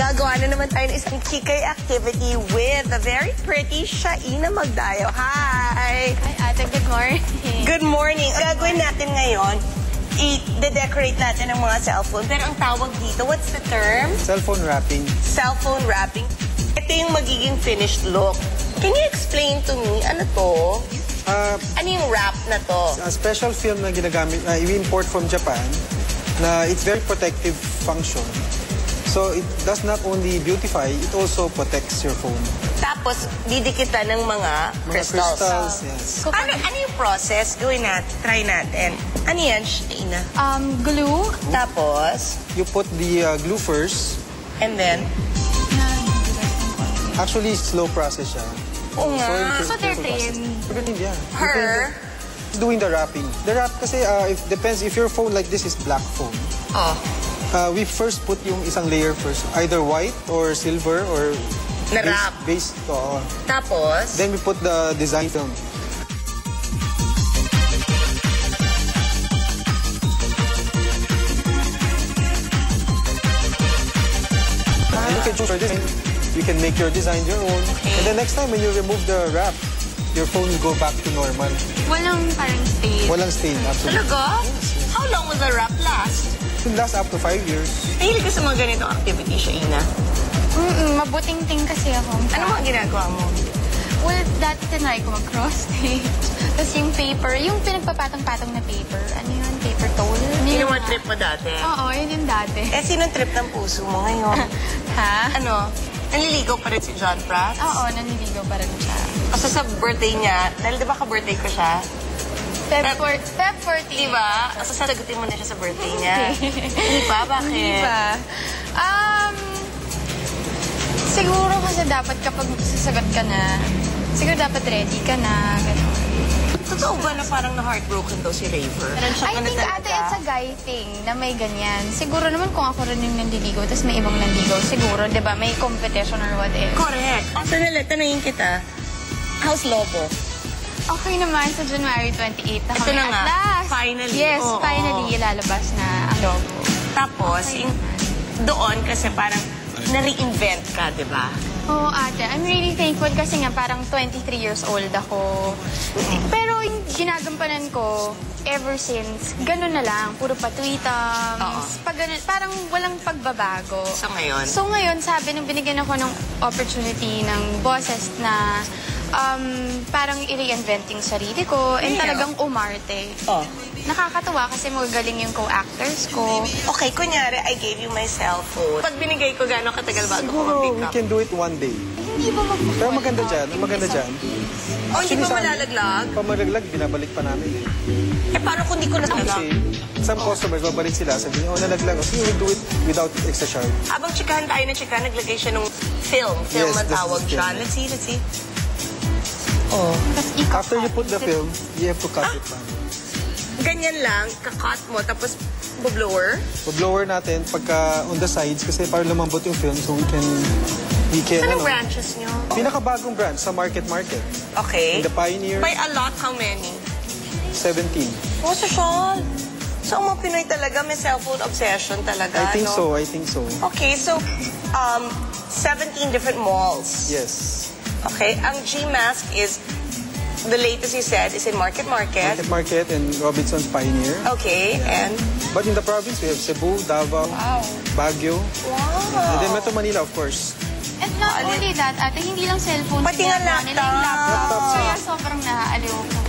Gagawa na naman tayo ng isang chikay activity with the very pretty Shaina Magdayo. Hi! Hi, ate. Good morning. Good morning. Gagawin natin ngayon, i-decorate natin ang mga cellphone. Pero ang tawag dito, what's the term? Cellphone wrapping. Cellphone wrapping. Ito yung magiging finished look. Can you explain to me, ano to? Ano yung wrap na to? A special film na ginagamit, i-import from Japan, na it's very protective function. So it does not only beautify, it also protects your phone. Tapos, didikitan ng mga crystals. Yes. Ano yung process? Gawin natin, try natin. Ano yan, Shaina? Glue. Tapos? You put the glue first. And then? Actually, slow process siya. Oo nga. So they're trained. Yeah. Her? Doing the wrapping. The wrap kasi, it depends. If your phone like this is black phone. Oh. We first put yung isang layer first. Either white or silver or Na-wrap. base. Tapos? Then we put the design film. And you can choose your design. You can make your design your own. Okay. And then next time when you remove the wrap, your phone will go back to normal. Walang parang stain. Walang stain, absolutely. Talaga? How long will the wrap last? It will last up to 5 years. Mahilig ka sa mga ganitong activity, Shaina. Mabuting ting kasi ako. Ano mga ginagawa mo? Well, dati tinry ko mag-cross stitch. Tapos yung paper, yung pinagpapatong-patong na paper. Ano yun? Paper towel? Yun yung mga trip mo dati? Oo, yun yung dati. Eh, sinong trip ng puso mo ngayon? Ha? Ano? Nanliligaw pa rin si John Prats? Oo, naniligaw pa rin siya. Kasi sa birthday niya, dahil di ba ka-birthday ko siya? Feb 14. Diba? Kasi sasagutin mo na siya sa birthday niya. Hindi pa? Bakit? Hindi ba? Siguro kasi dapat kapag sasagot ka na, siguro dapat ready ka na, gano'n. Totoo ba na parang na-heartbroken daw si Raver? I think ate, it's a guy thing na may ganyan. Siguro naman kung ako rin yung nanliligaw, tapos may ibang nanliligaw, siguro, di ba, may competition or whatever. Correct. So, tanungin kita, how's Lobo? Okay naman, sa January 28 na Ito kami na at nga, last. finally. Yes, Oo, finally, ilalabas na ang logo. Tapos, Okay. doon kasi parang na-reinvent ka, di ba? Oo, ate. I'm really thankful kasi nga parang 23 years old ako. Pero yung ginagampanan ko, ever since, ganun na lang. Puro pa-tweetums. Parang walang pagbabago. So ngayon? Sabi nung binigyan ako ng opportunity ng bosses na parang i-reinvent yung sarili ko and talagang umarte. Oh. Nakakatuwa kasi magagaling yung co-actors ko. Okay, kunyari, I gave you my cellphone. Pag binigay ko, gano'ng katagal bago ko Siguro, ma-pick we up? can do it one day. Hindi ba magpupuan? Pero maganda dyan, maganda dyan. Oh, hindi ba malalaglag? Pag malalaglag, binabalik pa namin eh. Eh, paano kung di ko Kasi, some customers, babalik sila, sabi niya, nalaglag. So, you will do it without extra charge. Habang chikahan tayo na chikahan, naglagay siya ng film. Film Yes, ang this is tawag film. siya. Let's see. Oh. After you put the film, you have to cut it pa. Ganyan lang, kakat mo, tapos bublower. Blower natin pagka on the sides kasi para lumambot yung film so we can Saan ang branches nyo? Pinakabagong branch sa Market. Okay. In the Pioneer, By a lot, how many? 17. Oh, social. So, ang mga Pinoy talaga, may cellphone obsession talaga, I think no? so. Okay, so, 17 different malls. Yes. Okay, ang G-Mask is, the latest you said, is in Market. Market and Robinson's Pioneer. Okay, and? But in the province, we have Cebu, Davao, Baguio, and then Metro Manila, of course. And not only that, ate, hindi lang cellphone. Pati nga ginagawa nila yung laptop. Kaya sobrang naaaliw ko.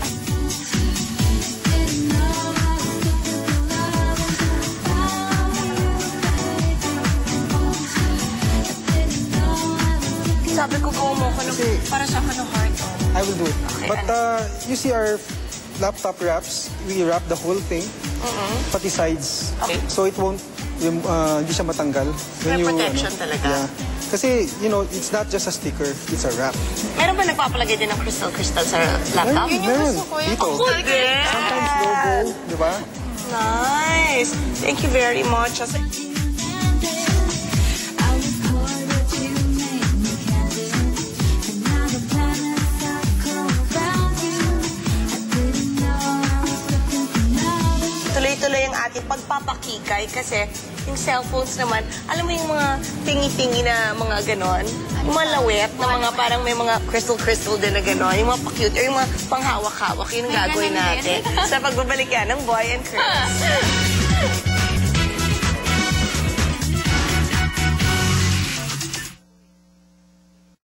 Sabi ko, gawa mo ko para sa ano heart. I will do it. Okay, But you see our laptop wraps, we wrap the whole thing, pati sides. Okay. So it won't, hindi siya matanggal. May protection talaga. Yeah. Kasi, it's not just a sticker, it's a wrap. Meron ba nagpapalagay din ng crystal sa laptop? Yun yung Meron. gusto ko. Dito. Yeah. Sometimes logo, di ba? Nice. Thank you very much. Tuloy-tuloy ang ating pagpapakikay kasi yung cellphones naman, alam mo yung mga tingi-tingi na mga ganon, yung mga lawet na mga parang may mga crystal din na ganon, yung mga pa-cute, or yung mga panghawak-hawak, yun ang gagawin natin sa pagbabalik yan ng Boy and Chris.